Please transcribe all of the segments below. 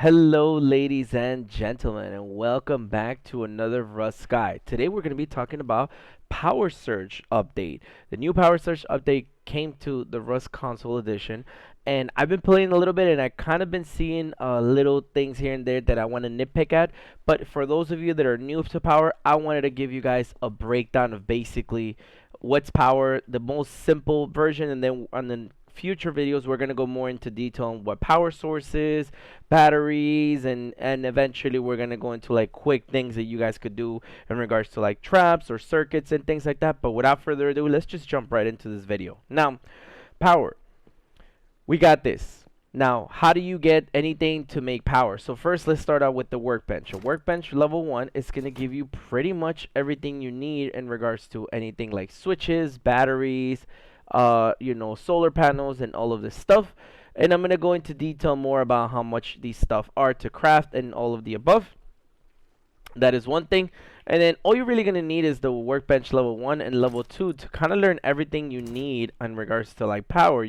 Hello, ladies and gentlemen, and welcome back to another Rust Guide. Today, we're going to be talking about Power Surge update. The new Power Surge update came to the Rust Console Edition, and I've been playing a little bit, and I kind of been seeing little things here and there that I want to nitpick at. But for those of you that are new to Power, I wanted to give you guys a breakdown of basically what's Power, the most simple version, and then on the future videos we're going to go more into detail on what power sources, batteries, and eventually we're going to go into like quick things that you guys could do in regards to like traps or circuits and things like that. But without further ado, let's just jump right into this video. Now, power, we got this. Now, how do you get anything to make power? So first, let's start out with the workbench. A workbench level 1 is going to give you pretty much everything you need in regards to anything like switches, batteries, solar panels, and all of this stuff. And I'm going to go into detail more about how much these stuff are to craft and all of the above. That is one thing. And then all you're really going to need is the workbench level 1 and level 2 to kind of learn everything you need in regards to like power,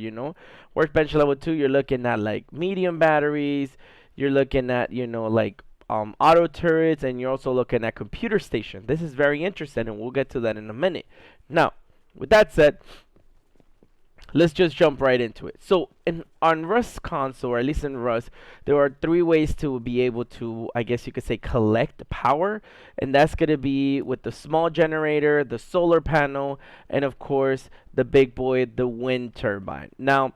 Workbench level 2, you're looking at like medium batteries, you're looking at, like auto turrets, and you're also looking at computer station. This is very interesting, and we'll get to that in a minute. Now, with that said, let's just jump right into it. So on Rust console, or at least in Rust, there are 3 ways to be able to, I guess you could say, collect power. And that's going to be with the small generator, the solar panel, and of course, the big boy, the wind turbine. Now,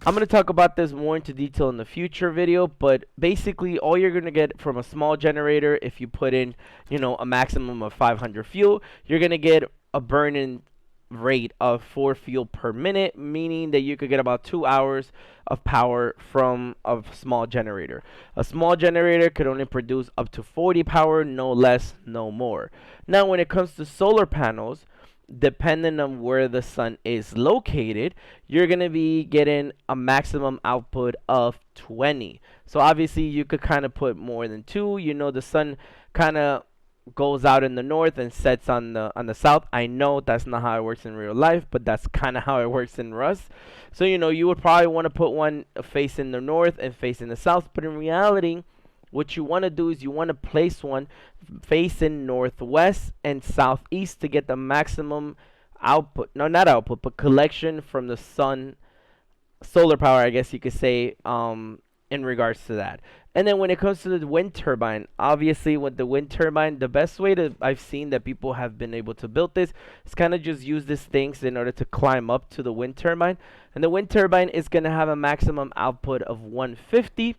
I'm going to talk about this more into detail in the future video, but basically all you're going to get from a small generator, if you put in, a maximum of 500 fuel, you're going to get a burn-in rate of 4 fuel per minute, meaning that you could get about 2 hours of power from a small generator. A small generator could only produce up to 40 power, no less, no more. Now, when it comes to solar panels, depending on where the sun is located, you're going to be getting a maximum output of 20. So obviously you could kind of put more than 2. The sun kind of goes out in the north and sets on the south. I know that's not how it works in real life, but that's kind of how it works in Rust. So you would probably want to put one facing the north and facing the south, but in reality, what you want to do is you want to place one facing northwest and southeast to get the maximum output. No, not output, but collection from the sun, solar power, I guess you could say, in regards to that. And then when it comes to the wind turbine, obviously with the wind turbine, the best way that I've seen that people have been able to build this is kind of just use these things in order to climb up to the wind turbine. And the wind turbine is going to have a maximum output of 150.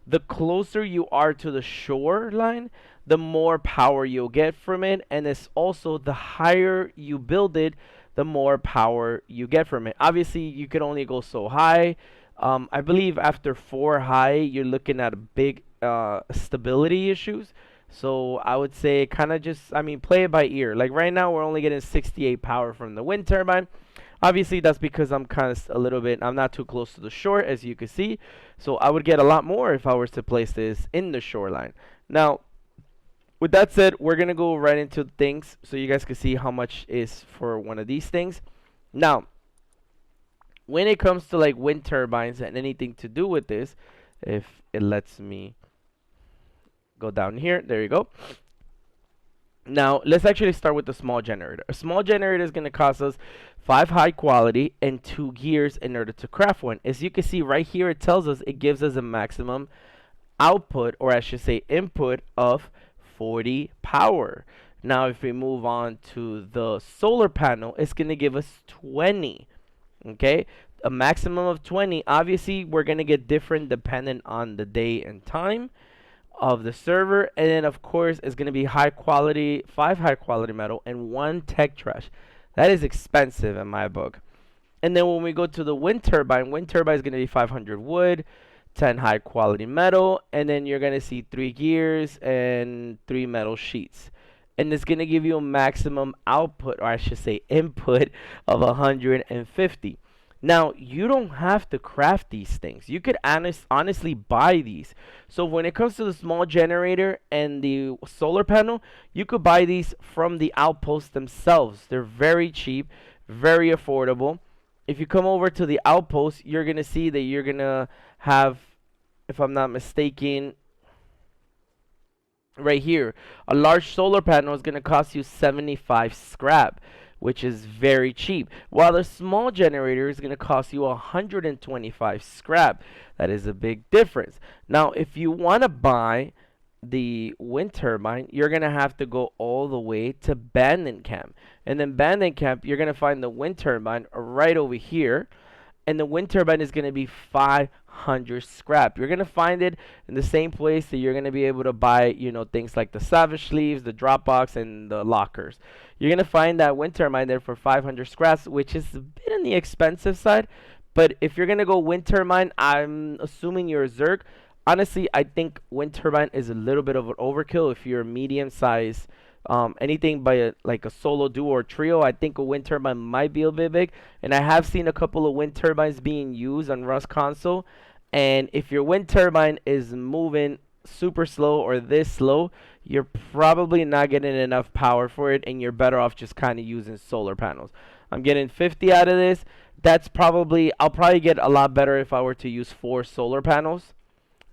The closer you are to the shoreline, the more power you'll get from it. And it's also the higher you build it, the more power you get from it. Obviously, you can only go so high. I believe after 4 high, you're looking at big stability issues. So I would say kind of just, play it by ear. Like right now, we're only getting 68 power from the wind turbine. Obviously, that's because I'm kind of I'm not too close to the shore, as you can see. So I would get a lot more if I was to place this in the shoreline. Now, with that said, we're going to go right into things so you guys can see how much is for one of these things. Now, when it comes to like wind turbines and anything to do with this, if it lets me go down here, there you go. Now, let's actually start with the small generator. A small generator is going to cost us 5 high quality and 2 gears in order to craft one. As you can see right here, it tells us it gives us a maximum output, or I should say input, of 40 power. Now, if we move on to the solar panel, it's going to give us 20. Okay, a maximum of 20. Obviously, we're going to get different depending on the day and time of the server. And then, of course, it's going to be high quality, 5 high quality metal, and 1 tech trash. That is expensive in my book. And then when we go to the wind turbine is going to be 500 wood, 10 high quality metal, and then you're going to see 3 gears and 3 metal sheets. And it's going to give you a maximum output, or I should say input, of 150. Now, you don't have to craft these things. You could honestly buy these. So when it comes to the small generator and the solar panel, you could buy these from the outposts themselves. They're very cheap, very affordable. If you come over to the outpost, you're going to see that you're going to have if I'm not mistaken, right here, a large solar panel is going to cost you 75 scrap, which is very cheap, while a small generator is going to cost you 125 scrap. That is a big difference. Now, if you want to buy the wind turbine, you're going to have to go all the way to Bandit Camp. And then Bandit Camp, you're going to find the wind turbine right over here, and the wind turbine is going to be 500 scrap. You're going to find it in the same place that you're going to be able to buy, things like the Savage sleeves, the drop box, and the lockers. You're going to find that wind turbine there for 500 scraps, which is a bit on the expensive side. But if you're going to go wind turbine, I'm assuming you're a Zerg. Honestly, I think wind turbine is a little bit of an overkill if you're a medium size. Anything by like a solo duo or trio, I think a wind turbine might be a bit big. And I have seen a couple of wind turbines being used on Rust console. And if your wind turbine is moving super slow or this slow, you're probably not getting enough power for it, and you're better off just kind of using solar panels. I'm getting 50 out of this. I'll probably get a lot better if I were to use 4 solar panels.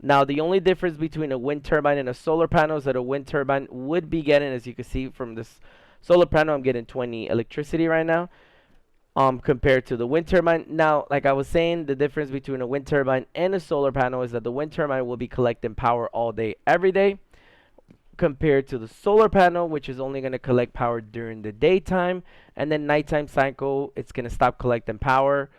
Now, the only difference between a wind turbine and a solar panel is that a wind turbine would be getting, as you can see from this solar panel, I'm getting 20 electricity right now, compared to the wind turbine. Now, like I was saying, the difference between a wind turbine and a solar panel is that the wind turbine will be collecting power all day, every day, compared to the solar panel, which is only going to collect power during the daytime, and then nighttime cycle, it's going to stop collecting power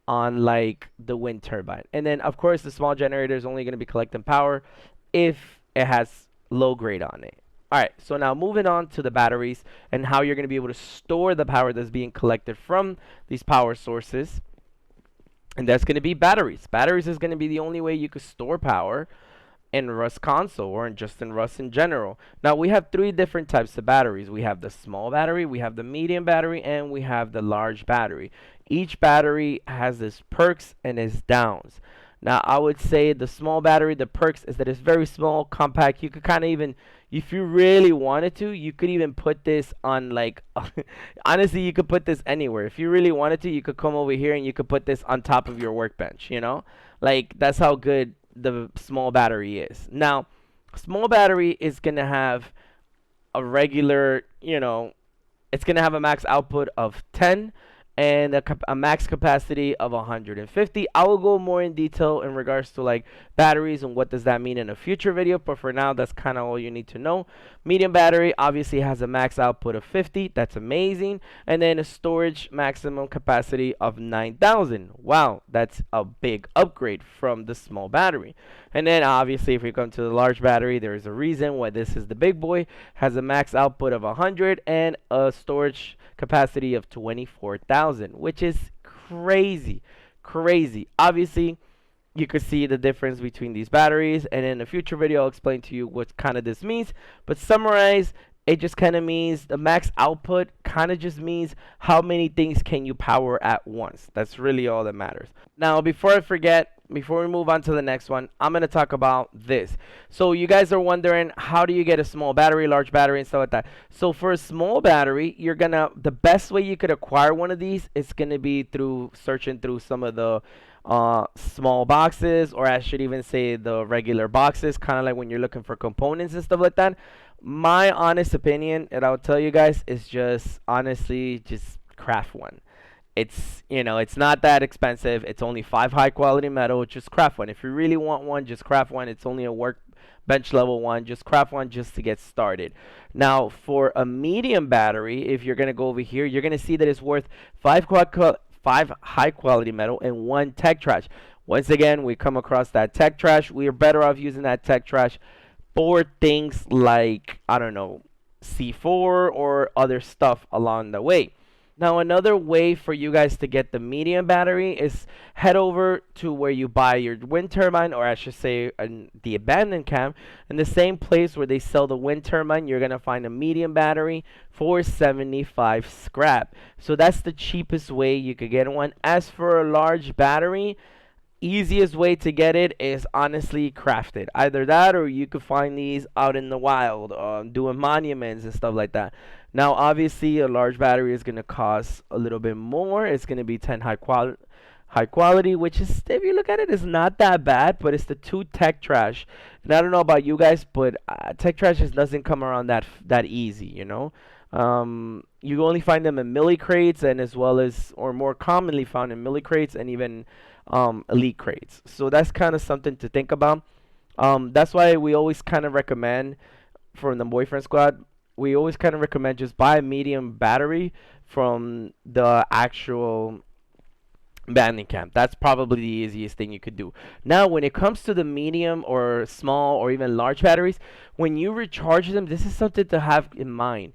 on like the wind turbine. And then of course the small generator is only going to be collecting power if it has low grade on it. Alright, so now moving on to the batteries and how you're going to be able to store the power that's being collected from these power sources. And that's going to be batteries. Batteries is going to be the only way you could store power in Rust console or just in Rust in general. Now we have 3 different types of batteries. We have the small battery, we have the medium battery, and we have the large battery. Each battery has its perks and its downs. Now I would say the small battery, the perks is that it's very small, compact. You could kind of even, if you really wanted to, you could even put this on like, honestly, you could put this anywhere. If you really wanted to, you could come over here and you could put this on top of your workbench, Like, that's how good the small battery is. Now, small battery is going to have a regular, it's going to have a max output of 10 and a max capacity of 150. I will go more in detail in regards to like batteries and what does that mean in a future video, but for now that's kind of all you need to know. Medium battery obviously has a max output of 50. That's amazing. And then a storage maximum capacity of 9,000. Wow, that's a big upgrade from the small battery. And then obviously if we come to the large battery, there is a reason why this is the big boy. Has a max output of 100 and a storage capacity of 24,000, which is crazy. Obviously, you could see the difference between these batteries, and in a future video I'll explain to you what kind of this means. But summarize, it just kind of means the max output kind of just means how many things can you power at once. That's really all that matters. Now, before I forget, before we move on to the next one, I'm going to talk about this. So you guys are wondering, how do you get a small battery, large battery, and stuff like that? So for a small battery, the best way you could acquire one of these is going to be through searching through some of the small boxes, or I should even say the regular boxes, kind of like when you're looking for components and stuff like that. My honest opinion, and I'll tell you guys, is just honestly just craft one. It's not that expensive. It's only 5 high quality metal. Just craft one. If you really want one, just craft one. It's only a workbench level one. Just craft one just to get started. Now, for a medium battery, if you're gonna go over here, you're gonna see that it's worth 5 high quality metal and 1 tech trash. Once again, we come across that tech trash. We are better off using that tech trash for things like, I don't know, C4 or other stuff along the way. Now, another way for you guys to get the medium battery is head over to where you buy your wind turbine, or I should say the abandoned camp. In the same place where they sell the wind turbine, you're going to find a medium battery for 75 scrap. So that's the cheapest way you could get one. As for a large battery, easiest way to get it is honestly crafted. Either that, or you could find these out in the wild, doing monuments and stuff like that. Now, obviously, a large battery is going to cost a little bit more. It's going to be 10 high quality, which is, if you look at it, is not that bad, but it's the two tech trash. And I don't know about you guys, but tech trash just doesn't come around that easy, you know. You only find them in milli crates, and as well as, or more commonly found in milli crates and even elite crates. So that's kind of something to think about. That's why we always kind of recommend, from the boyfriend squad, we always kind of recommend just buy a medium battery from the actual banding camp. That's probably the easiest thing you could do. Now, when it comes to the medium or small or even large batteries, when you recharge them, this is something to have in mind.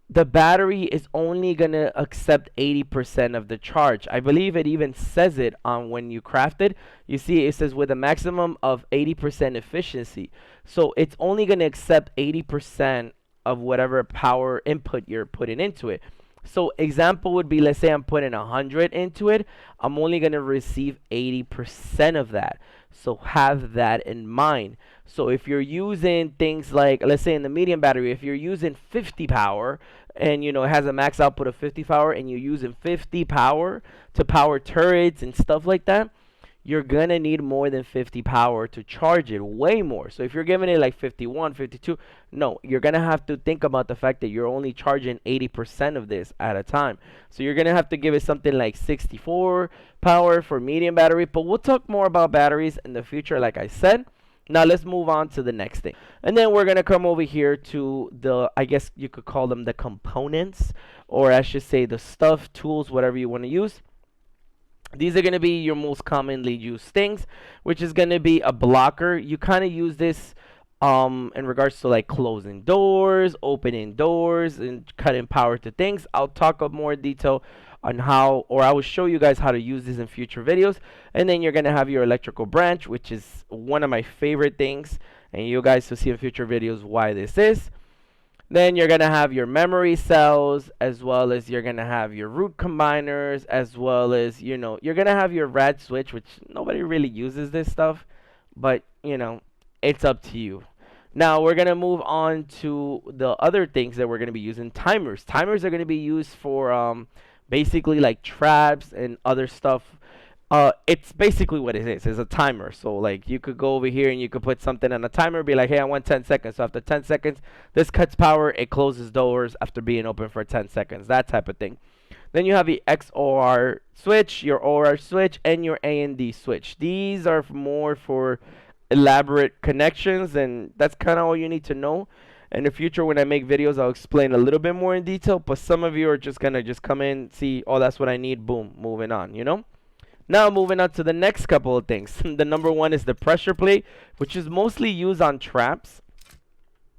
The battery is only going to accept 80% of the charge. I believe it even says it on when you craft it. You see, it says with a maximum of 80% efficiency. So it's only going to accept 80% of whatever power input you're putting into it. So example would be, let's say I'm putting 100 into it, I'm only going to receive 80% of that. So have that in mind. So if you're using things like, let's say in the medium battery, if you're using 50 power, and you know it has a max output of 50 power, and you're using 50 power to power turrets and stuff like that, you're gonna need more than 50 power to charge it, way more. So if you're giving it like 51, 52, no, you're gonna have to think about the fact that you're only charging 80% of this at a time. So you're gonna have to give it something like 64 power for medium battery, but we'll talk more about batteries in the future, like I said. Now let's move on to the next thing. And then we're gonna come over here to the, I guess you could call them the components, or I should say the stuff, tools, whatever you wanna use. These are going to be your most commonly used things, which is going to be a blocker. You kind of use this in regards to like closing doors, opening doors, and cutting power to things. I'll talk up more detail on how, or I will show you guys how to use this in future videos. And then you're going to have your electrical branch, which is one of my favorite things, and you guys will see in future videos why this is. Then you're going to have your memory cells, as well as you're going to have your root combiners, as well as, you know, you're going to have your rad switch, which nobody really uses this stuff, but, you know, it's up to you. Now we're going to move on to the other things that we're going to be using. Timers. Timers are going to be used for basically like traps and other stuff. It's basically what it is. It's a timer. So like you could go over here and you could put something on a timer, be like, hey, I want 10 seconds. So after 10 seconds, this cuts power. It closes doors after being open for 10 seconds. That type of thing. Then you have the XOR switch, your OR switch, and your AND switch. These are more for elaborate connections, and that's kind of all you need to know. In the future, when I make videos, I'll explain a little bit more in detail, but some of you are just going to just come in, see, oh, that's what I need, boom, moving on, you know? Now moving on to the next couple of things. The number one is the pressure plate, which is mostly used on traps.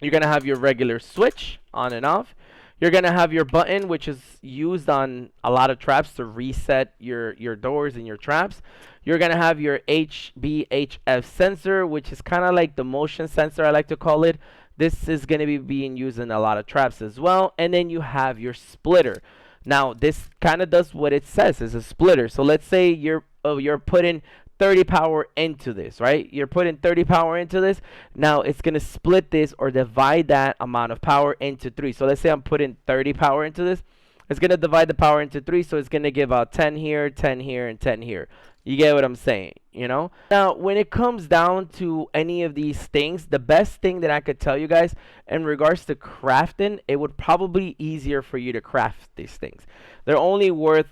You're going to have your regular switch on and off. You're going to have your button, which is used on a lot of traps to reset your doors and your traps. You're going to have your HBHF sensor, which is kind of like the motion sensor, I like to call it. This is going to be being used in a lot of traps as well. And then you have your splitter. Now, this kind of does what it says. It's a splitter. So let's say you're putting 30 power into this, right? You're putting 30 power into this. Now, it's going to split this or divide that amount of power into 3. So let's say I'm putting 30 power into this. It's going to divide the power into 3. So it's going to give out 10 here, 10 here, and 10 here. You get what I'm saying, you know? Now, when it comes down to any of these things, the best thing that I could tell you guys in regards to crafting, it would probably be easier for you to craft these things. They're only worth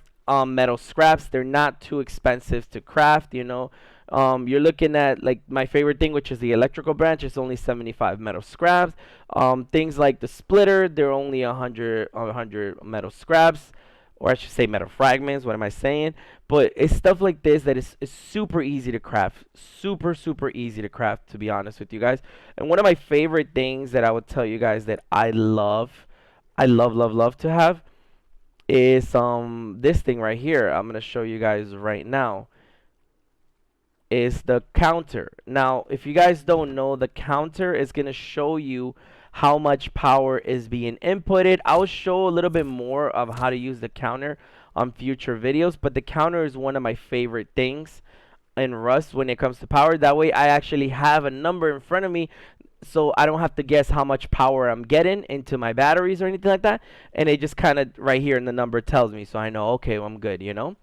metal scraps. They're not too expensive to craft, you know? You're looking at like my favorite thing, which is the electrical branch. It's only 75 metal scraps. Things like the splitter, they're only 100 metal scraps. Or I should say metal fragments, what am I saying? But it's stuff like this that is super easy to craft. Super, super easy to craft, to be honest with you guys. And one of my favorite things that I would tell you guys that I love to have is this thing right here. I'm going to show you guys right now. Is the counter. Now, if you guys don't know, the counter is going to show you how much power is being inputted. I'll show a little bit more of how to use the counter on future videos, but the counter is one of my favorite things in Rust when it comes to power. That way I actually have a number in front of me, so I don't have to guess how much power I'm getting into my batteries or anything like that, and it just kind of right here in the number tells me, so I know, okay, well, I'm good, you know.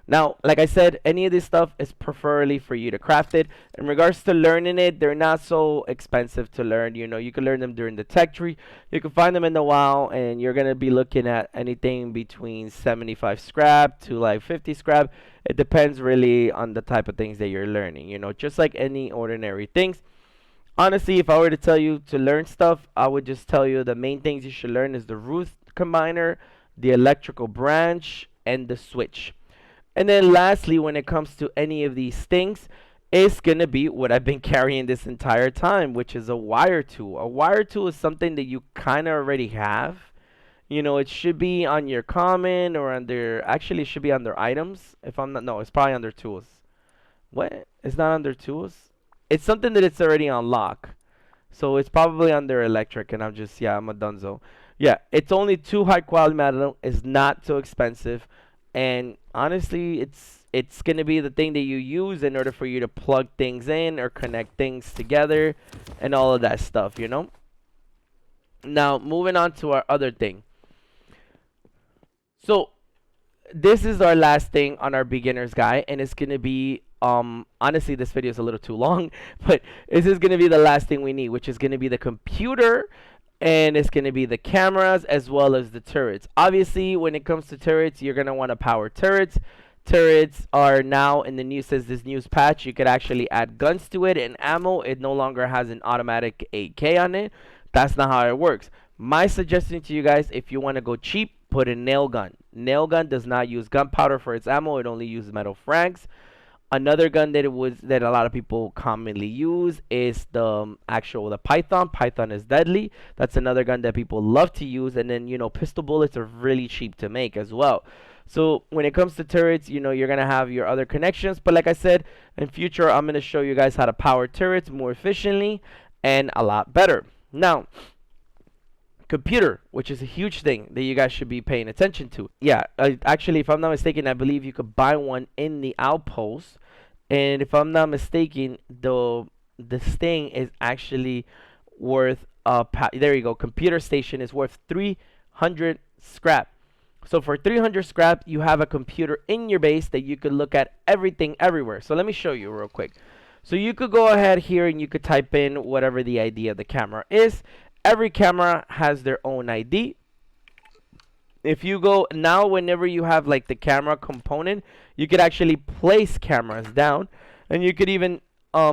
Now, like I said, any of this stuff is preferably for you to craft it. In regards to learning it, they're not so expensive to learn. You know, you can learn them during the tech tree. You can find them in the WoW, and you're gonna be looking at anything between 75 scrap to like 50 scrap. It depends really on the type of things that you're learning. You know, just like any ordinary things. Honestly, if I were to tell you to learn stuff, I would just tell you the main things you should learn is the root combiner, the electrical branch, and the switch. And then lastly, when it comes to any of these things, it's going to be what I've been carrying this entire time, which is a wire tool. A wire tool is something that you kind of already have. You know, it should be on your common or under, actually it should be under items. If I'm not, no, it's probably under tools. What? It's not under tools? It's something that it's already on lock. So it's probably under electric, and I'm just, yeah, I'm a dunzo. Yeah, it's only two high quality metal. It's not too expensive, and honestly, it's gonna be the thing that you use in order for you to plug things in or connect things together, and all of that stuff. You know. Now moving on to our other thing. So this is our last thing on our beginner's guide, and it's gonna be honestly this video is a little too long, but this is gonna be the last thing we need, which is gonna be the computer, and it's gonna be the cameras as well as the turrets. Obviously, when it comes to turrets, you're gonna want to power turrets. Turrets are now in the news, says this news patch, you could actually add guns to it and ammo. It no longer has an automatic 8K on it. That's not how it works. My suggestion to you guys, if you want to go cheap, put a nail gun. Nail gun does not use gunpowder for its ammo. It only uses metal frags. Another gun that a lot of people commonly use is the Python. Python is deadly. That's another gun that people love to use. And then, you know, pistol bullets are really cheap to make as well. So when it comes to turrets, you know, you're gonna have your other connections. But like I said, in future, I'm gonna show you guys how to power turrets more efficiently and a lot better. Now, computer, which is a huge thing that you guys should be paying attention to. Yeah, actually, if I'm not mistaken, I believe you could buy one in the outpost. And if I'm not mistaken, this thing is actually worth there you go. Computer station is worth 300 scrap. So for 300 scrap, you have a computer in your base that you could look at everything everywhere. So let me show you real quick. So you could go ahead here and you could type in whatever the ID of the camera is. Every camera has their own ID. If you go now, whenever you have like the camera component, you could actually place cameras down, and you could even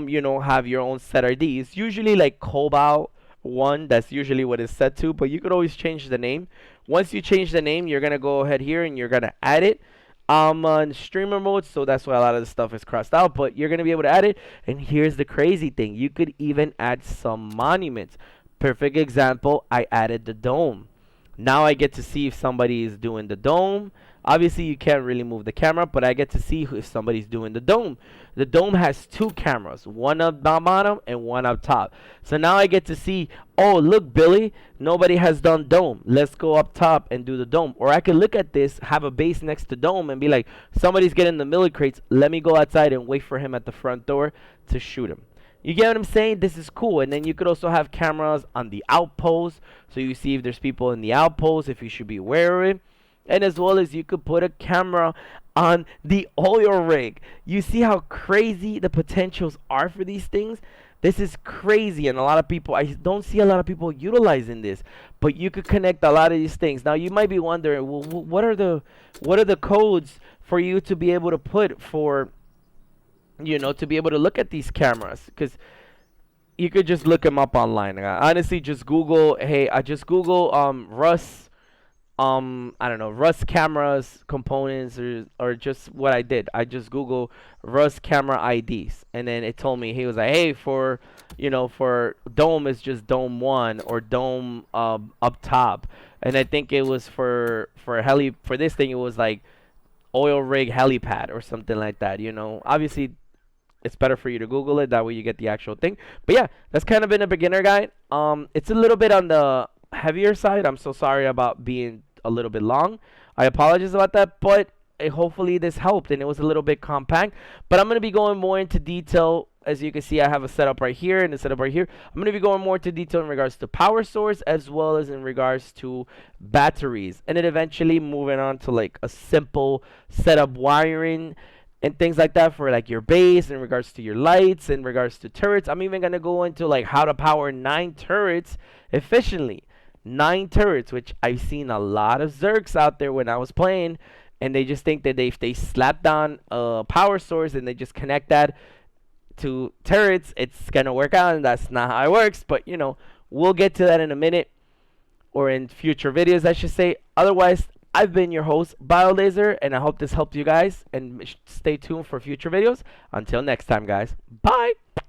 you know, have your own set ID. It's usually like Cobalt 1. That's usually what it's set to, but you could always change the name. Once you change the name, you're gonna go ahead here and you're gonna add it. On streamer mode, so that's why a lot of the stuff is crossed out, but you're gonna be able to add it. And here's the crazy thing: you could even add some monuments. Perfect example, I added the dome. Now I get to see if somebody is doing the dome. Obviously, you can't really move the camera, but I get to see if somebody's doing the dome. The dome has two cameras, one up bottom and one up top. So now I get to see, oh, look, Billy, nobody has done dome. Let's go up top and do the dome. Or I could look at this, have a base next to dome, and be like, somebody's getting the milli crates. Let me go outside and wait for him at the front door to shoot him. You get what I'm saying? This is cool. And then you could also have cameras on the outpost, so you see if there's people in the outpost, if you should be aware of it. And as well as you could put a camera on the oil rig. You see how crazy the potentials are for these things? This is crazy, and a lot of people, I don't see a lot of people utilizing this, but you could connect a lot of these things. Now you might be wondering, well, what are the codes for you to be able to put for, you know, to be able to look at these cameras? Because you could just look them up online. Honestly, just Google, hey, I just Google Rust, I don't know, Rust cameras components, or just what I did. I just Google Rust camera IDs, and then it told me, he was like, hey, for, you know, for dome is just dome 1 or dome up top. And I think it was for this thing, it was like oil rig helipad or something like that. You know, obviously it's better for you to Google it, that way you get the actual thing. But yeah, that's kind of been a beginner guide. It's a little bit on the heavier side. I'm so sorry about being a little bit long. I apologize about that, but hopefully this helped, and it was a little bit compact. But I'm going to be going more into detail as you can see, I have a setup right here and a setup right here. I'm going to be going more into detail in regards to power source as well as in regards to batteries, and then eventually moving on to like a simple setup wiring and things like that for like your base, in regards to your lights, in regards to turrets. I'm even going to go into like how to power 9 turrets efficiently. 9 turrets, which I've seen a lot of Zergs out there when I was playing, and they just think that if they slap down a power source and they just connect that to turrets, it's gonna work out, and that's not how it works. But you know, we'll get to that in a minute, or in future videos, I should say. Otherwise, I've been your host, BioLaser, and I hope this helped you guys, and stay tuned for future videos. Until next time, guys. Bye!